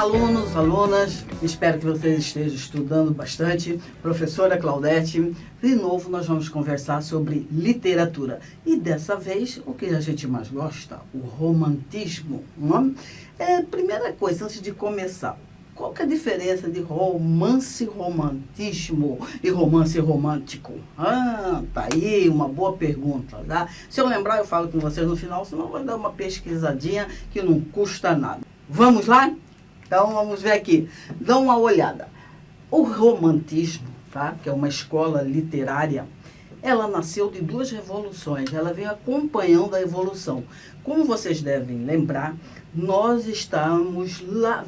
alunos, alunas, espero que vocês estejam estudando bastante. Professora Claudete, de novo nós vamos conversar sobre literatura. E dessa vez, o que a gente mais gosta? O romantismo. Não é? Primeira coisa, antes de começar, qual que é a diferença de romance romantismo e romance romântico? Tá aí uma boa pergunta, tá? Se eu lembrar, eu falo com vocês no final, senão eu vou dar uma pesquisadinha que não custa nada. Vamos lá? Então, vamos ver aqui. Dá uma olhada. O romantismo, tá? Que é uma escola literária, ela nasceu de duas revoluções. Ela veio acompanhando a evolução. Como vocês devem lembrar, nós estamos lá,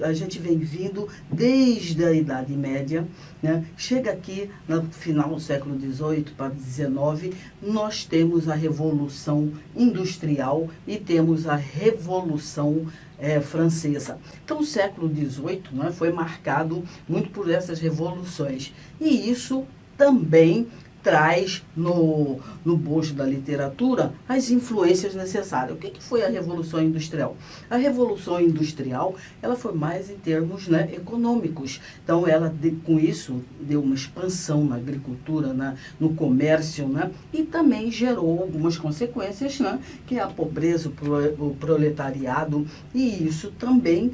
a gente vem vindo desde a Idade Média, né? Chega aqui no final do século XVIII para XIX, nós temos a Revolução Industrial e temos a Revolução Francesa. Então o século XVIII, né, foi marcado muito por essas revoluções. E isso também traz no bojo da literatura as influências necessárias. O que foi a Revolução Industrial? A Revolução Industrial, ela foi mais em termos, né, econômicos. Então, ela, com isso, deu uma expansão na agricultura, no comércio, né, e também gerou algumas consequências, né, que é a pobreza, o proletariado, e isso também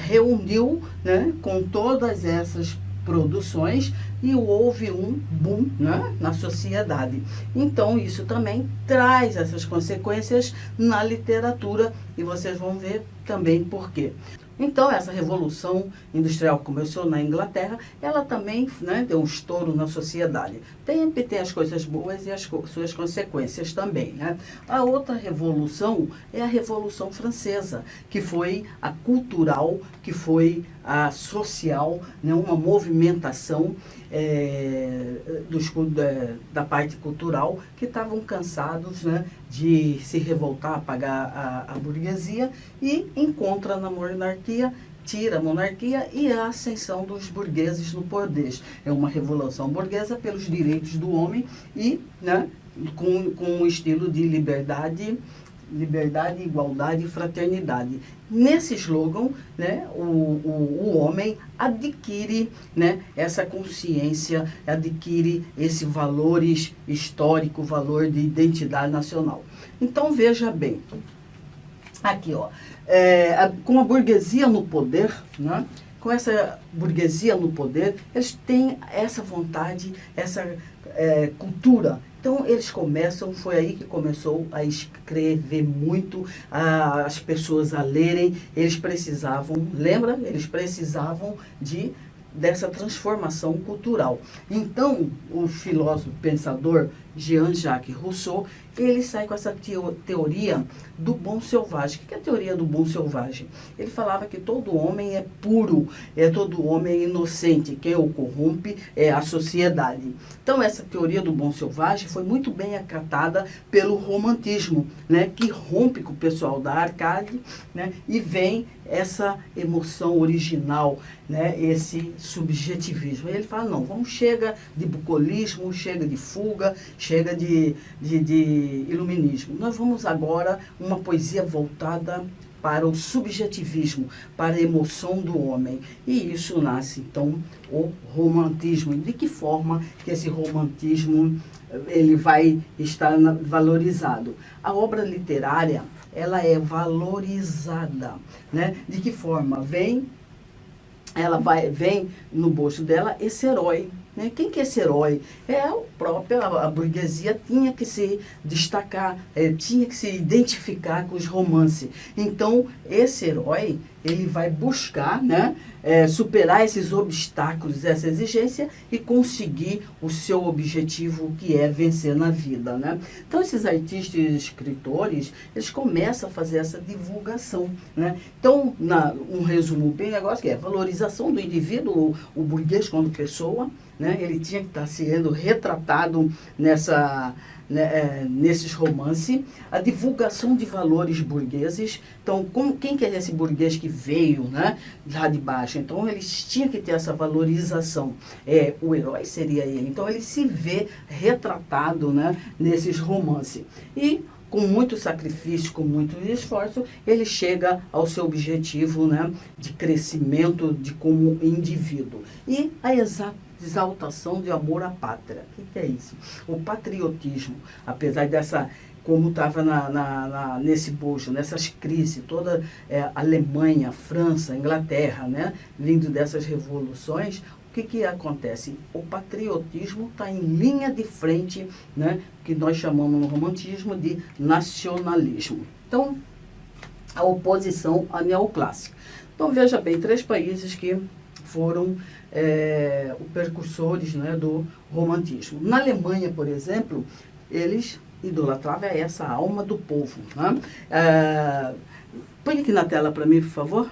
reuniu, né, com todas essas produções e houve um boom, né, na sociedade. Então, isso também traz essas consequências na literatura e vocês vão ver também por quê. Então, essa Revolução Industrial que começou na Inglaterra, ela também, né, deu um estouro na sociedade. Tem as coisas boas e as suas consequências também, né? A outra revolução é a Revolução Francesa, que foi a cultural, que foi a social, né, uma movimentação da parte cultural, que estavam cansados, né, de se revoltar, pagar a burguesia, e encontra na monarquia, tira a monarquia e a ascensão dos burgueses no poder. É uma revolução burguesa pelos direitos do homem e, né, com um estilo de liberdade, igualdade e fraternidade. Nesse slogan, né, o homem adquire, né, essa consciência, adquire esses valores históricos, valor de identidade nacional. Então, veja bem, aqui, ó, com a burguesia no poder, né, com essa burguesia no poder, eles têm essa vontade, essa cultura. Então, foi aí que começou a escrever muito, as pessoas a lerem. Eles precisavam, lembra? Eles precisavam dessa transformação cultural. Então, o filósofo pensador Jean-Jacques Rousseau, ele sai com essa teoria do bom selvagem. O que é a teoria do bom selvagem? Ele falava que todo homem é puro, todo homem é inocente, quem o corrompe é a sociedade. Então, essa teoria do bom selvagem foi muito bem acatada pelo romantismo, né, que rompe com o pessoal da Arcade, né, e vem essa emoção original, né, esse subjetivismo. E ele fala, não, chega de bucolismo, chega de fuga, chega de iluminismo. Nós vamos agora uma poesia voltada para o subjetivismo, para a emoção do homem. E isso nasce, então, o romantismo. De que forma que esse romantismo ele vai estar valorizado? A obra literária, ela é valorizada, né? De que forma? Vem no bolso dela esse herói. Né? Quem que é esse herói? A burguesia tinha que se destacar, tinha que se identificar com os romances. Então, esse herói, ele vai buscar, né, superar esses obstáculos, essa exigência e conseguir o seu objetivo, que é vencer na vida, né? Então, esses artistas e escritores, eles começam a fazer essa divulgação, né? Então, um resumo bem negócio que é valorização do indivíduo, o burguês como pessoa, né? Ele tinha que estar sendo retratado nesses romances, a divulgação de valores burgueses. Então, quem que é esse burguês que veio, né, lá de baixo? Então, eles tinham que ter essa valorização. O herói seria ele. Então, ele se vê retratado, né, nesses romances. E com muito sacrifício, com muito esforço, ele chega ao seu objetivo, né, de crescimento de como indivíduo. E a exaltação de amor à pátria. O que é isso? O patriotismo, apesar dessa, como estava nesse bojo, nessas crises, toda Alemanha, França, Inglaterra, né, vindo dessas revoluções, o que acontece? O patriotismo está em linha de frente, né, que nós chamamos no romantismo de nacionalismo. Então, a oposição à neoclássica. Então, veja bem, 3 países que foram os precursores, né, do romantismo. Na Alemanha, por exemplo, eles idolatravam essa alma do povo. Né? Põe aqui na tela para mim, por favor.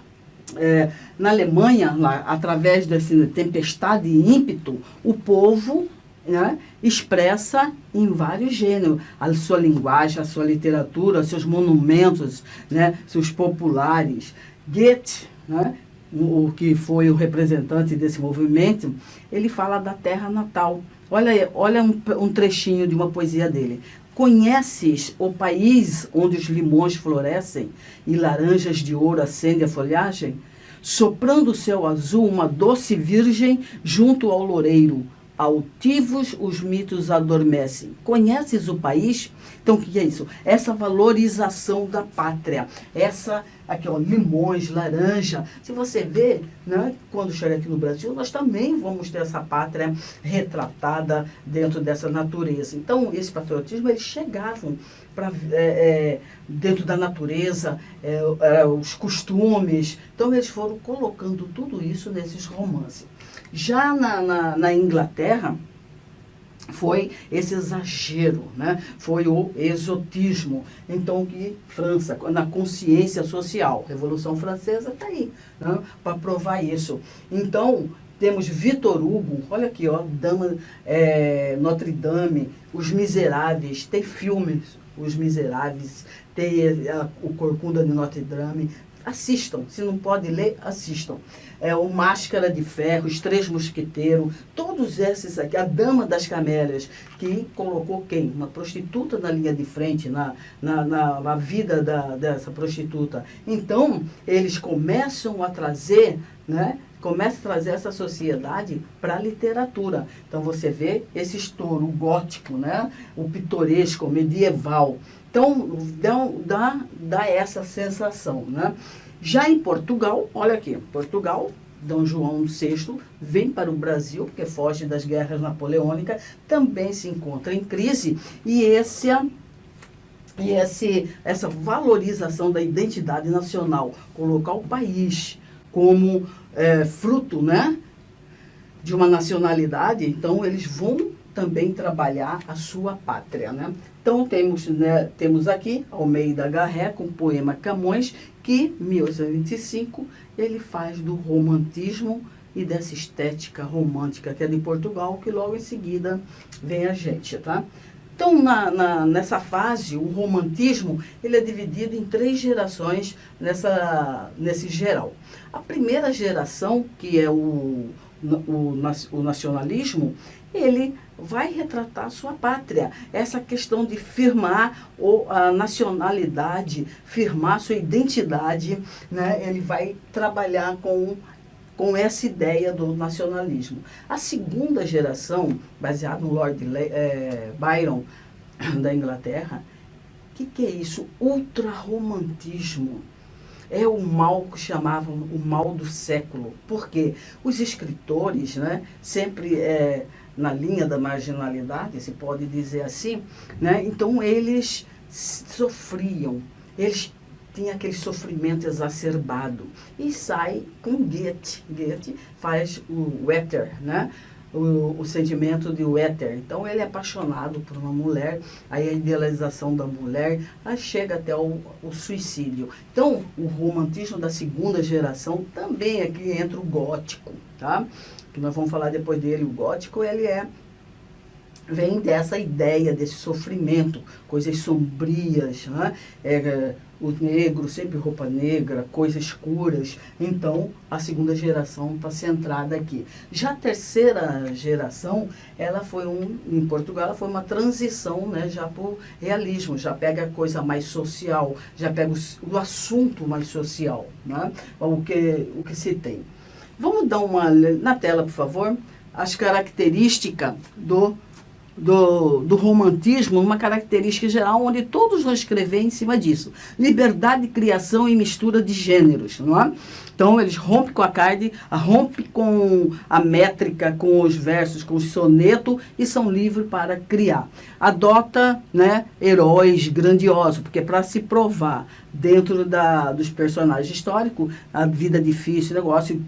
Na Alemanha, lá, através dessa tempestade e ímpeto, o povo, né, expressa em vários gêneros a sua linguagem, a sua literatura, seus monumentos, né, seus populares. Goethe, né, o que foi o representante desse movimento, ele fala da terra natal. Olha um trechinho de uma poesia dele. Conheces o país onde os limões florescem e laranjas de ouro acendem a folhagem? Soprando o céu azul, uma doce virgem junto ao loureiro. Altivos os mitos adormecem. Conheces o país? Então, o que é isso? Essa valorização da pátria. Essa, aqui, ó, limões, laranja. Se você vê, né, quando chegar aqui no Brasil, nós também vamos ter essa pátria retratada dentro dessa natureza. Então, esse patriotismo, eles chegavam para dentro da natureza, os costumes. Então, eles foram colocando tudo isso nesses romances. Já na Inglaterra, foi esse exagero, né? Foi o exotismo. Então, que França, na consciência social, Revolução Francesa está aí, né, para provar isso. Então, temos Victor Hugo, olha aqui, ó, Notre Dame, Os Miseráveis, tem filmes, Os Miseráveis, tem o Corcunda de Notre Dame. Assistam, se não pode ler, assistam. O Máscara de Ferro, Os Três Mosqueteiros, todos esses aqui, a Dama das Camélias, que colocou quem? Uma prostituta na linha de frente, na vida dessa prostituta. Então, eles começam a trazer, né? Começa a trazer essa sociedade para a literatura. Então, você vê esse estouro gótico, né? O pitoresco, o medieval. Então, dá essa sensação, né? Já em Portugal, olha aqui, Portugal, D. João VI vem para o Brasil, porque foge das guerras napoleônicas, também se encontra em crise, e essa valorização da identidade nacional, colocar o país como fruto, né, de uma nacionalidade, então eles vão também trabalhar a sua pátria, né? Então temos aqui Almeida Garré com o poema Camões, que em 1825 ele faz do romantismo e dessa estética romântica que é de Portugal, que logo em seguida vem a gente, tá? Então, nessa fase, o romantismo ele é dividido em 3 gerações nesse geral. A primeira geração, que é o nacionalismo, ele vai retratar a sua pátria. Essa questão de firmar a nacionalidade, firmar sua identidade, né? Ele vai trabalhar com essa ideia do nacionalismo. A segunda geração, baseada no Lord Byron, da Inglaterra, o que é isso? Ultrarromantismo. É o mal que chamavam o mal do século. Por quê? Os escritores, né, sempre na linha da marginalidade, se pode dizer assim, né, então eles sofriam, eles tinha aquele sofrimento exacerbado. E sai com Goethe. Goethe faz o éter, né? O sentimento de éter. Então, ele é apaixonado por uma mulher, aí a idealização da mulher, aí chega até o suicídio. Então, o romantismo da segunda geração também aqui entra o gótico, tá? Que nós vamos falar depois dele. O gótico, ele vem dessa ideia, desse sofrimento, coisas sombrias, né? o negro, sempre roupa negra, coisas escuras. Então, a segunda geração está centrada aqui. Já a terceira geração, ela foi em Portugal, ela foi uma transição, né, já para o realismo, já pega a coisa mais social, já pega o assunto mais social, né, o que se tem. Vamos dar uma, na tela, por favor, as características do romantismo, uma característica geral, onde todos vão escrever em cima disso. Liberdade, criação e mistura de gêneros, não é? Então, eles rompem com a carne, rompem com a métrica, com os versos, com o soneto, e são livres para criar. Adota, né, heróis grandiosos, porque para se provar dentro dos personagens históricos, a vida difícil, negócio,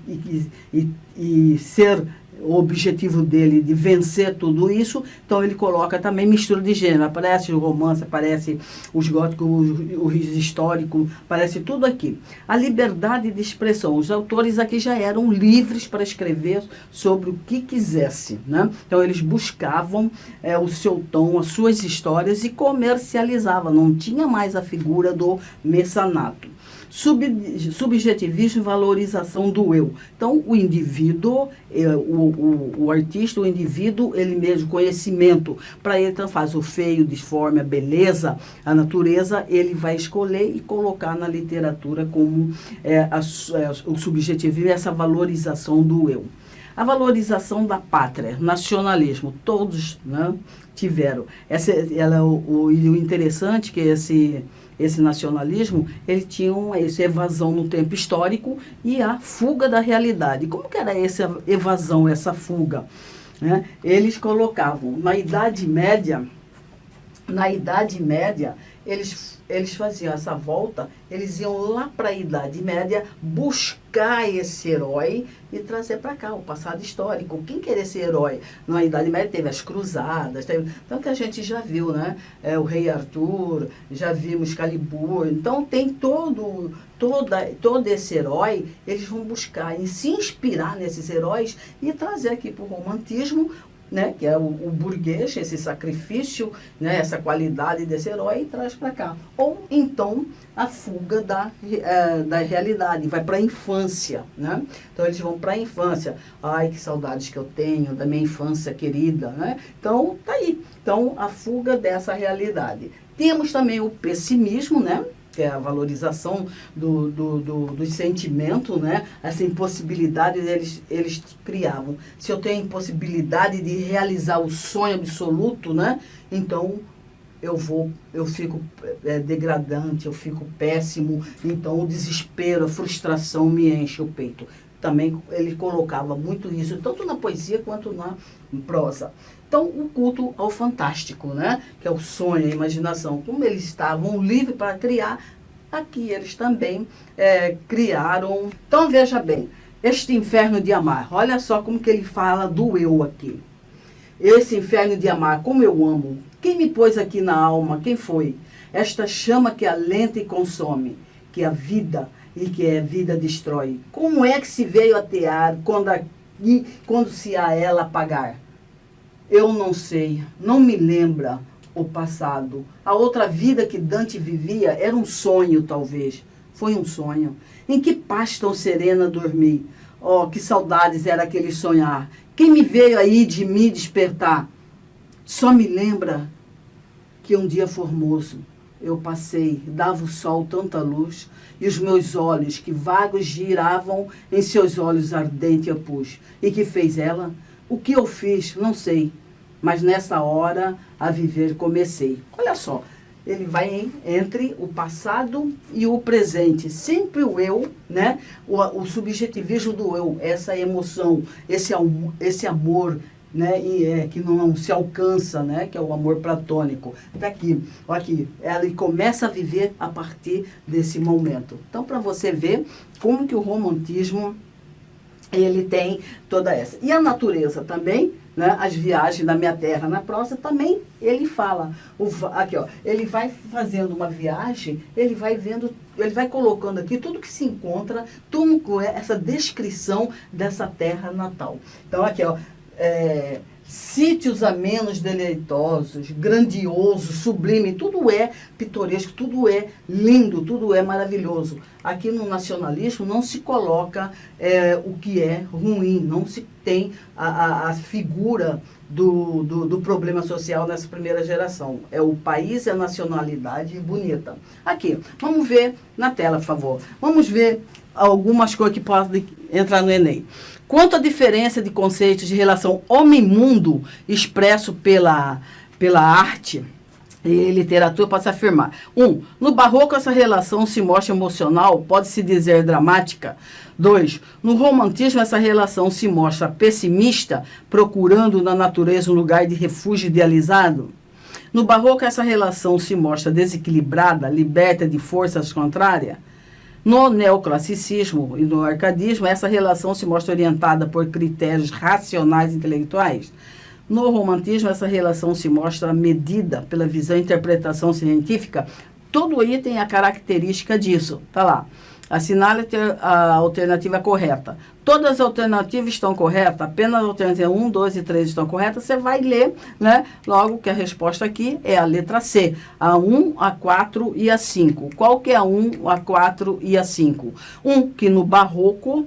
e ser o objetivo dele de vencer tudo isso, então ele coloca também mistura de gênero, aparece o romance, aparece os góticos, os históricos, aparece tudo aqui. A liberdade de expressão, os autores aqui já eram livres para escrever sobre o que quisesse, né? Então eles buscavam o seu tom, as suas histórias e comercializavam, não tinha mais a figura do mecenato. Subjetivismo e valorização do eu. Então, o indivíduo, o artista, o indivíduo, ele mesmo, conhecimento, para ele então faz o feio, disforme, a beleza, a natureza, ele vai escolher e colocar na literatura como o subjetivismo e essa valorização do eu. A valorização da pátria, nacionalismo, todos, né, tiveram. O interessante é que esse nacionalismo, ele tinha essa evasão no tempo histórico e a fuga da realidade. Como que era essa evasão, essa fuga? Né? Eles colocavam, na Idade Média, eles faziam essa volta, eles iam lá para a Idade Média buscar esse herói e trazer para cá o passado histórico. Quem queria esse herói? Na Idade Média teve as cruzadas, então que a gente já viu, né? O rei Arthur, já vimos Calibur. Então tem todo esse herói, eles vão buscar e se inspirar nesses heróis e trazer aqui para o romantismo, né, que é o burguês, esse sacrifício, né, essa qualidade desse herói, e traz para cá. Ou então a fuga da realidade, vai para a infância, né? Então eles vão para a infância. Ai, que saudades que eu tenho da minha infância querida, né? Então tá aí. Então a fuga dessa realidade. Temos também o pessimismo, né? Que é a valorização dos sentimentos, né? Essa impossibilidade eles criavam. Se eu tenho impossibilidade de realizar o sonho absoluto, né? Então eu fico degradante, eu fico péssimo. Então o desespero, a frustração me enche o peito. Também ele colocava muito isso, tanto na poesia quanto na prosa. Então, o culto ao fantástico, né? Que é o sonho, a imaginação. Como eles estavam livres para criar, aqui eles também criaram. Então, veja bem, este inferno de amar. Olha só como que ele fala do eu aqui. Esse inferno de amar, como eu amo. Quem me pôs aqui na alma? Quem foi? Esta chama que alenta e consome, que a vida e que a vida destrói. Como é que se veio atear quando se a ela apagar? Eu não sei, não me lembra o passado. A outra vida que Dante vivia era um sonho, talvez. Foi um sonho. Em que paz tão serena dormi? Oh, que saudades era aquele sonhar. Quem me veio aí de me despertar? Só me lembra que um dia formoso eu passei, dava o sol tanta luz, e os meus olhos, que vagos giravam, em seus olhos ardente eu pus. E que fez ela? O que eu fiz? Não sei. Mas nessa hora a viver comecei. Olha só, ele vai entre o passado e o presente. Sempre o eu, né? O subjetivismo do eu, essa emoção, esse amor, né? Que não se alcança, né? Que é o amor platônico. Está aqui, olha aqui. Ela começa a viver a partir desse momento. Então, para você ver como que o romantismo, ele tem toda essa. E a natureza também, né? As viagens da minha terra na prosa também ele fala. Aqui, ó, ele vai fazendo uma viagem, ele vai vendo, ele vai colocando aqui tudo que se encontra, tudo com essa descrição dessa terra natal. Então aqui, ó, sítios amenos, deleitosos, grandioso, sublime, tudo é pitoresco, tudo é lindo, tudo é maravilhoso. Aqui no nacionalismo não se coloca o que é ruim, não se tem a figura do problema social nessa primeira geração. É o país, é a nacionalidade bonita. Aqui, vamos ver na tela, por favor. Vamos ver algumas coisas que podem entrar no Enem. Quanto à diferença de conceitos de relação homem-mundo expresso pela arte e literatura, pode-se afirmar. 1. No barroco, essa relação se mostra emocional, pode-se dizer dramática. 2. No romantismo, essa relação se mostra pessimista, procurando na natureza um lugar de refúgio idealizado. No barroco, essa relação se mostra desequilibrada, liberta de forças contrárias. No neoclassicismo e no arcadismo, essa relação se mostra orientada por critérios racionais e intelectuais. No romantismo, essa relação se mostra medida pela visão e interpretação científica. Todo aí tem a característica disso. Tá lá. Assinale a alternativa correta. Todas as alternativas estão corretas, apenas a alternativa 1, 2 e 3 estão corretas. Você vai ler, né? Logo que a resposta aqui é a letra C. A 1, a 4 e a 5. Qual que é a 1, a 4 e a 5? Que no barroco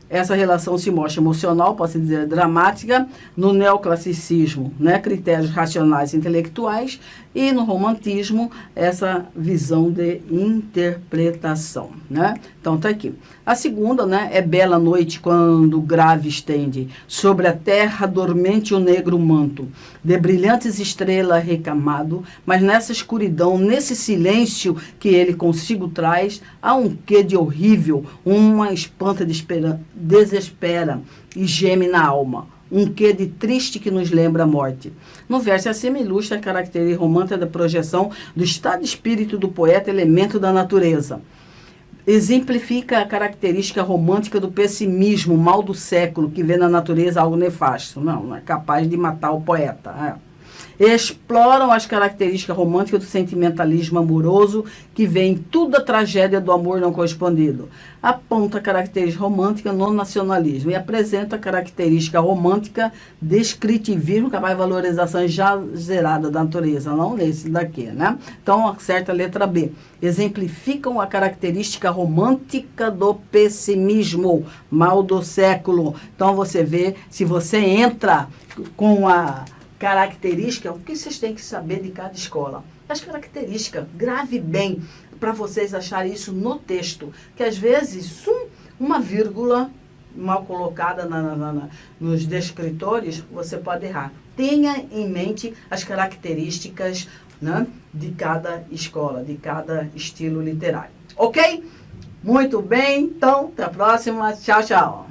essa relação se mostra emocional, posso dizer dramática, no neoclassicismo, né, critérios racionais e intelectuais, e no romantismo, essa visão de interpretação, né? Então, tá aqui. A segunda, né, é bela noite quando o grave estende, sobre a terra dormente o negro manto, de brilhantes estrelas recamado, mas nessa escuridão, nesse silêncio que ele consigo traz, há um quê de horrível, uma espanta de desespera e geme na alma. Um quê de triste que nos lembra a morte. No verso acima ilustra a característica romântica da projeção do estado de espírito do poeta, elemento da natureza. Exemplifica a característica romântica do pessimismo, mal do século, que vê na natureza algo nefasto. Não é capaz de matar o poeta. Exploram as características românticas do sentimentalismo amoroso, que vê em tudo a tragédia do amor não correspondido. Aponta a característica romântica no nacionalismo e apresenta a característica romântica descritivismo, capaz de valorização exagerada da natureza, não nesse daqui, né? Então, acerta a letra B. Exemplificam a característica romântica do pessimismo, mal do século. Então, você vê, se você entra com a característica, o que vocês têm que saber de cada escola? As características, grave bem, para vocês acharem isso no texto, que às vezes uma vírgula mal colocada nos descritores, você pode errar. Tenha em mente as características, né, de cada escola, de cada estilo literário. Ok? Muito bem, então, até a próxima. Tchau, tchau.